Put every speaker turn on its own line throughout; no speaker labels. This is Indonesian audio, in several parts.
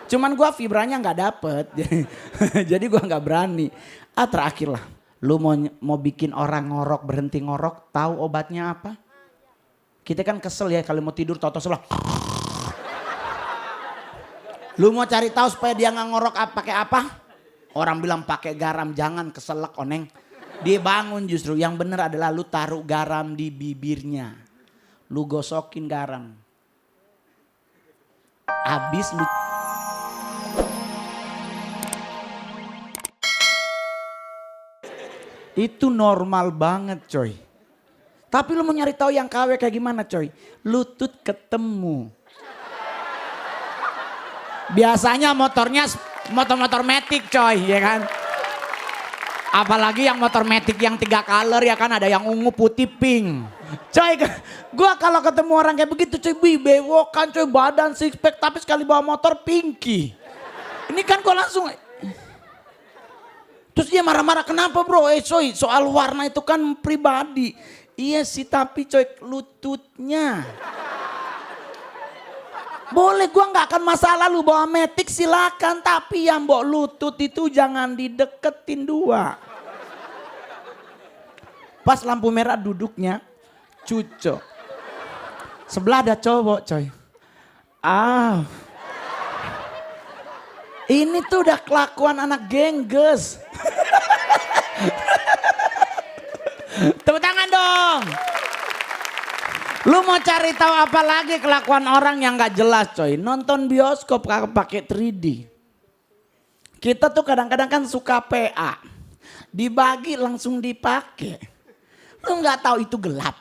Cuman gua vibranya nggak dapet. Jadi gua nggak berani. Terakhir lah. Lu mau bikin orang ngorok berhenti ngorok, tahu obatnya apa? Kita kan kesel ya kalau mau tidur tau-tau sebelah. Lu mau cari tahu supaya dia nggak ngorok pakai apa? Orang bilang pakai garam, jangan keselak oneng. Dia bangun justru. Yang bener adalah lu taruh garam di bibirnya. Lu gosokin garam. Abis lu itu normal banget coy. Tapi lu mau nyari tahu yang KW kayak gimana coy? Lutut ketemu. Biasanya motornya motor matic coy, ya kan? Apalagi yang motor matic yang 3 color ya kan, ada yang ungu, putih, pink. Coy, gua kalau ketemu orang kayak begitu coy, bewokan coy, badan six pack tapi sekali bawa motor pinky. Ini kan gua langsung terus dia marah-marah, kenapa bro? Coy, soal warna itu kan pribadi. Iya sih, tapi coy lututnya. Boleh, gua nggak akan masalah lu bawa matic silakan, tapi yang bawa lutut itu jangan dideketin dua. Pas lampu merah duduknya, cucok. Sebelah ada cowok coy. Ini tuh udah kelakuan anak gengges. Tepuk tangan dong. Lu mau cari tahu apa lagi kelakuan orang yang gak jelas coy. Nonton bioskop pakai 3D. Kita tuh kadang-kadang kan suka PA. Dibagi langsung dipakai. Lu gak tahu itu gelap.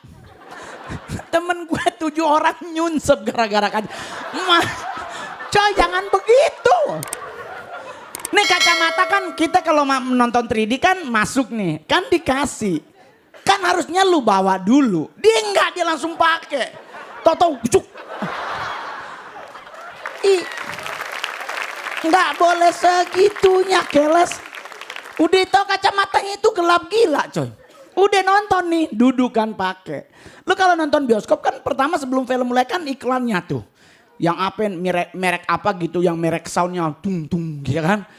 Temen gue 7 orang nyunsep gara-gara kan. Coy jangan begitu. Nih kacamata kan kita kalau nonton 3D kan masuk nih. Kan dikasih. Kan harusnya lu bawa dulu. Dia enggak, dia langsung pakai. Tau-tau cuk. Enggak boleh segitunya keles. Udah tau kacamatanya itu gelap gila coy. Udah nonton nih, dudukan pakai. Lu kalau nonton bioskop kan pertama sebelum film mulai kan iklannya tuh. Yang apa merek apa gitu, yang merek soundnya tung tung gitu kan.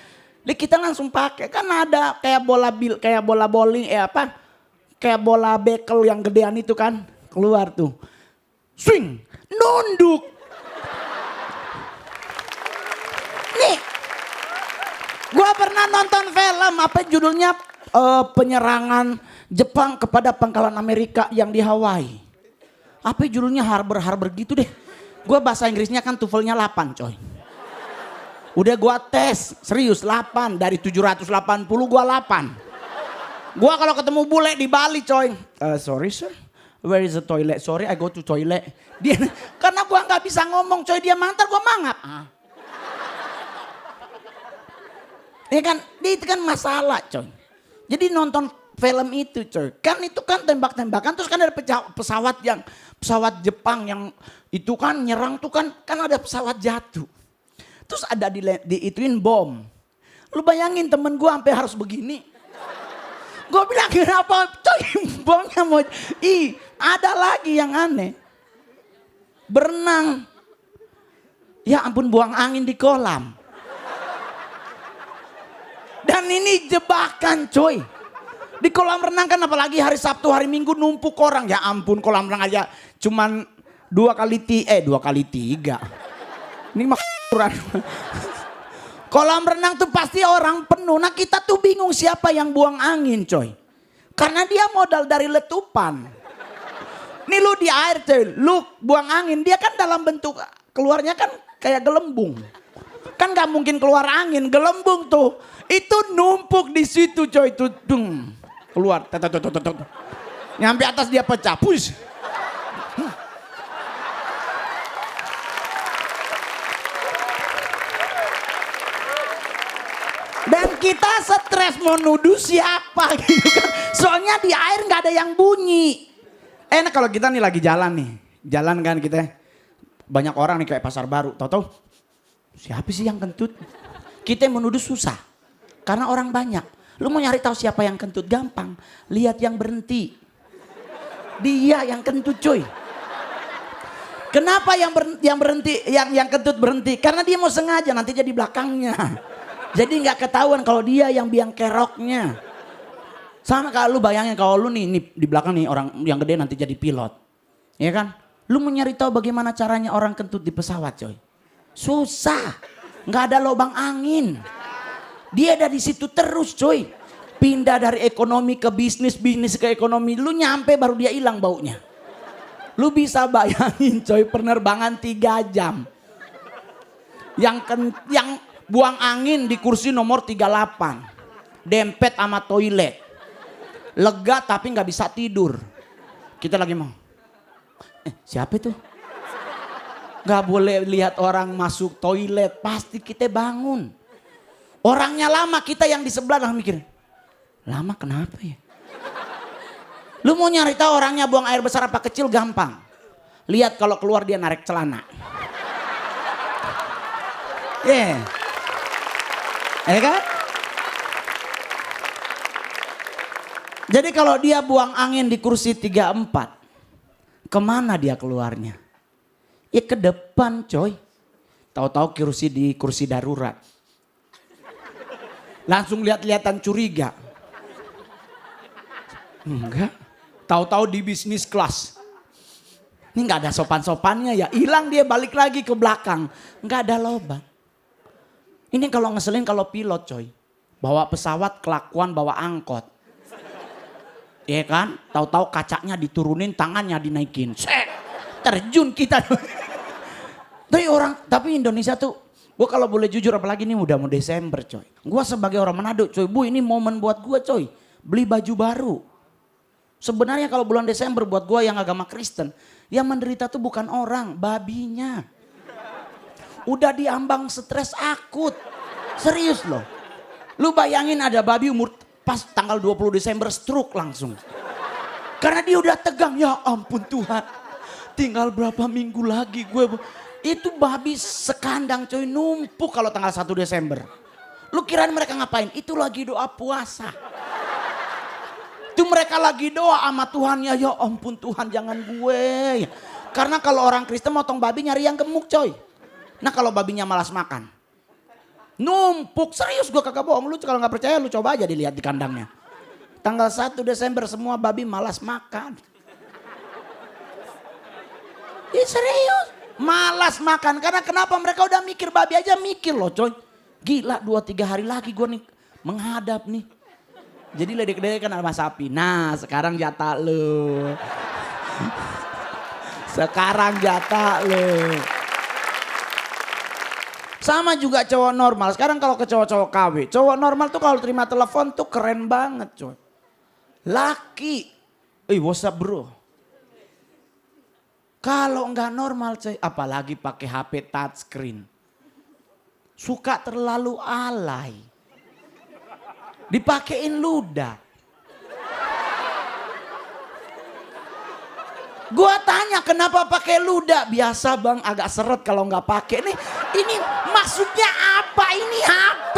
Jadi kita langsung pakai, kan ada kayak bola bowling kayak bola bekel yang gedean itu kan keluar tuh. Swing, nunduk. Nih, gua pernah nonton film apa judulnya penyerangan Jepang kepada pangkalan Amerika yang di Hawaii. Apa judulnya Harbor gitu deh. Gua bahasa Inggrisnya kan TOEFL-nya 8 coy. Udah gua tes, serius 8 dari 780 gua 8. Gua kalau ketemu bule di Bali coy. Sorry sir, where is the toilet? Sorry I go to toilet. Dia, karena gua nggak bisa ngomong coy, dia mantar gua mangap. Ya kan, itu kan masalah coy. Jadi nonton film itu coy, kan itu kan tembak-tembakan, terus kan ada pesawat Jepang yang itu kan nyerang tuh kan ada pesawat jatuh. Terus ada ituin bom. Lu bayangin temen gua sampai harus begini. Gue bilang kenapa coy bomnya mau. Ada lagi yang aneh. Berenang. Ya ampun, buang angin di kolam. Dan ini jebakan coy. Di kolam renang kan apalagi hari Sabtu hari Minggu numpuk orang. Ya ampun, kolam renang aja cuman 2 kali 3. Ini mah kurang. Kolam renang tuh pasti orang penuh. Nah kita tuh bingung siapa yang buang angin coy. Karena dia modal dari letupan. Nih lu di air coy, lu buang angin. Dia kan dalam bentuk keluarnya kan kayak gelembung. Kan gak mungkin keluar angin, gelembung tuh. Itu numpuk di situ coy. Tuh, keluar. Nyampe atas dia pecah. Push. Dan kita stres mau nuduh siapa gitu kan. Soalnya di air gak ada yang bunyi. Enak kalau kita nih lagi jalan nih. Jalan kan kita. Banyak orang nih kayak pasar baru. Tahu-tahu siapa sih yang kentut? Kita menuduh susah. Karena orang banyak. Lu mau nyari tahu siapa yang kentut? Gampang. Lihat yang berhenti. Dia yang kentut cuy. Kenapa yang berhenti, yang kentut berhenti? Karena dia mau sengaja nanti jadi belakangnya. Jadi nggak ketahuan kalau dia yang biang keroknya. Sama kalau lu bayangin kalau lu nih di belakang nih orang yang gede nanti jadi pilot. Ya kan? Lu mau nyari tahu bagaimana caranya orang kentut di pesawat, coy. Susah. Nggak ada lubang angin. Dia ada di situ terus, coy. Pindah dari ekonomi ke bisnis, bisnis ke ekonomi. Lu nyampe baru dia hilang baunya. Lu bisa bayangin, coy, penerbangan 3 jam. Yang buang angin di kursi nomor 38. Dempet sama toilet. Lega tapi nggak bisa tidur. Kita lagi mau. Siapa itu? Nggak boleh lihat orang masuk toilet. Pasti kita bangun. Orangnya lama, kita yang di sebelah lah mikir. Lama kenapa ya? Lu mau nyari tahu orangnya buang air besar apa kecil gampang. Lihat kalau keluar dia narik celana. Kan? Jadi kalau dia buang angin di kursi 34, kemana dia keluarnya? Ya ke depan, coy. Tahu-tahu kursi darurat. Langsung lihat-lihatan curiga. Enggak. Tahu-tahu di bisnis kelas. Ini nggak ada sopan-sopannya ya. Hilang dia balik lagi ke belakang. Nggak ada lubang. Ini kalau ngeselin kalau pilot, coy. Bawa pesawat kelakuan bawa angkot. Ya kan? Tahu-tahu kacanya diturunin, tangannya dinaikin. Terjun kita. Tapi Indonesia tuh, gue kalau boleh jujur apalagi ini udah mau Desember, coy. Gue sebagai orang Manado, coy. Bu, ini momen buat gue, coy. Beli baju baru. Sebenarnya kalau bulan Desember buat gue yang agama Kristen, yang menderita tuh bukan orang, babinya. Udah diambang stres akut. Serius loh. Lu bayangin ada babi umur pas tanggal 20 Desember stroke langsung. Karena dia udah tegang, ya ampun Tuhan. Tinggal berapa minggu lagi gue. Itu babi sekandang, coy, numpuk kalau tanggal 1 Desember. Lu kirain mereka ngapain? Itu lagi doa puasa. Itu mereka lagi doa sama Tuhannya, ya ampun Tuhan jangan gue. Karena kalau orang Kristen motong babi nyari yang gemuk, coy. Nah kalau babinya malas makan. Numpuk, serius gue kagak bohong. Lu kalau gak percaya lu coba aja dilihat di kandangnya. Tanggal 1 Desember semua babi malas makan. Ya serius. Malas makan. Karena kenapa? Mereka udah mikir, babi aja mikir loh, coy. Gila 2-3 hari lagi gue nih menghadap nih. Jadi ledek-ledek kan sama sapi. Nah sekarang jatah lu. Sekarang jatah lu. Sama juga cowok normal. Sekarang kalau ke cowok-cowok KW. Cowok normal tuh kalau terima telepon tuh keren banget, coy. Laki. What's up bro? Kalau nggak normal, coy. Apalagi pakai HP touchscreen. Suka terlalu alay. Dipakein ludah. Gua tanya kenapa pakai ludah? Biasa bang, agak seret kalau nggak pakai. Ini maksudnya apa? Ini HP.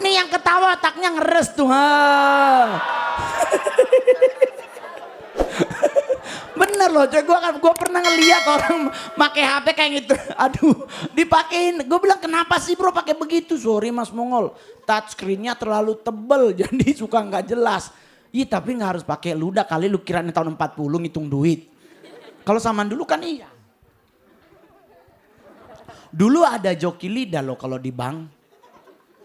Nih yang ketawa otaknya ngeres tuh. Bener loh, coy. Gue pernah ngeliat orang pakai HP kayak gitu. Aduh, dipakein. Gue bilang kenapa sih bro pakai begitu? Sorry Mas Mongol, touchscreennya terlalu tebel jadi suka nggak jelas. Iya tapi nggak harus pakai ludah kali, lu kira tahun 40 ngitung duit. Kalau zaman dulu kan iya. Dulu ada joki lidah loh kalau di bank.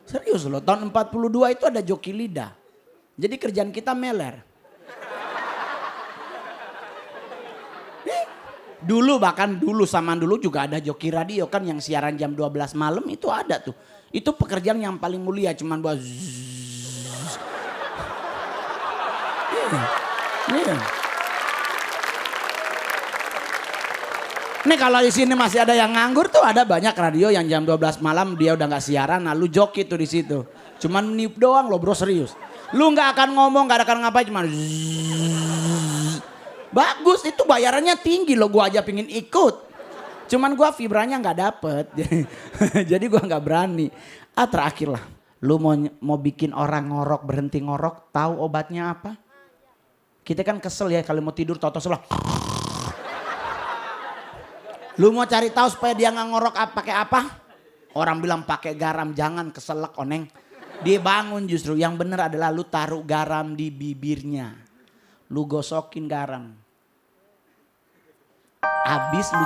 Serius loh, tahun 42 itu ada joki lidah. Jadi kerjaan kita meler. Dulu zaman dulu juga ada joki radio kan yang siaran jam 12 malam itu ada tuh. Itu pekerjaan yang paling mulia cuman buat Nih kalau di sini masih ada yang nganggur tuh ada banyak radio yang jam 12 malam dia udah nggak siaran, nah lu joki tuh di situ. Cuman niup doang lo bro serius. Lu nggak akan ngomong, nggak akan ngapain cuman bagus itu bayarannya tinggi loh, gua aja pingin ikut. Cuman gua vibranya nggak dapet, jadi gua nggak berani. Terakhir lah, lu mau bikin orang ngorok berhenti ngorok, tahu obatnya apa? Kita kan kesel ya kalau mau tidur tau-tau sebelah. Lu mau cari tahu supaya dia nggak ngorok pakai apa? Orang bilang pakai garam, jangan keselak oneng. Dia bangun justru. Yang benar adalah lu taruh garam di bibirnya. Lu gosokin garam. Habis lu